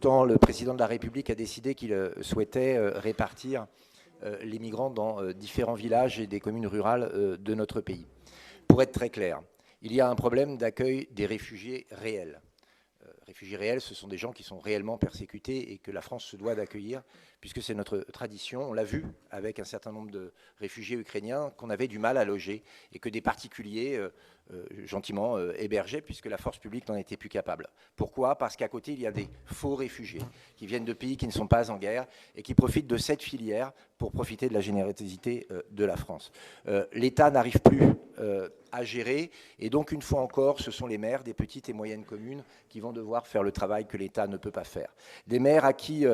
Tant le président de la République a décidé qu'il souhaitait répartir les migrants dans différents villages et des communes rurales de notre pays. Pour être très clair, il y a un problème d'accueil des réfugiés réels. Réfugiés réels, ce sont des gens qui sont réellement persécutés et que la France se doit d'accueillir, puisque c'est notre tradition. On l'a vu avec un certain nombre de réfugiés ukrainiens qu'on avait du mal à loger et que des particuliers gentiment hébergeaient, puisque la force publique n'en était plus capable. Pourquoi? Parce qu'à côté, il y a des faux réfugiés qui viennent de pays qui ne sont pas en guerre et qui profitent de cette filière pour profiter de la générosité de la France. L'État n'arrive plus à gérer, et donc une fois encore, ce sont les maires des petites et moyennes communes qui vont devoir faire le travail que l'État ne peut pas faire. Des maires à qui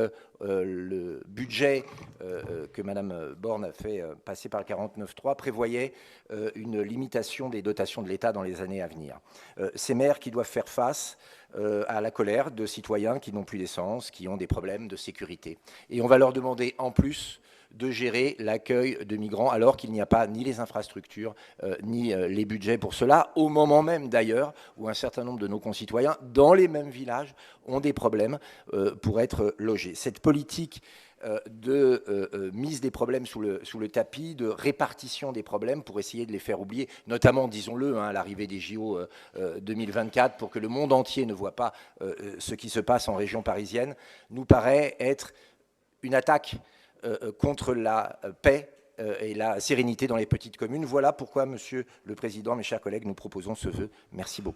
le budget que Mme Borne a fait passer par le 49.3 prévoyait une limitation des dotations de l'État dans les années à venir. Ces maires qui doivent faire face à la colère de citoyens qui n'ont plus d'essence, qui ont des problèmes de sécurité. Et on va leur demander en plus de gérer l'accueil de migrants alors qu'il n'y a pas ni les infrastructures ni les budgets pour cela, au moment même d'ailleurs où un certain nombre de nos concitoyens, dans les mêmes villages, ont des problèmes pour être logés. Cette politique de mise des problèmes sous le tapis, de répartition des problèmes pour essayer de les faire oublier, notamment, disons-le, à l'arrivée des JO 2024, pour que le monde entier ne voit pas ce qui se passe en région parisienne, nous paraît être une attaque contre la paix et la sérénité dans les petites communes. Voilà pourquoi, Monsieur le Président, mes chers collègues, nous proposons ce vœu. Merci beaucoup.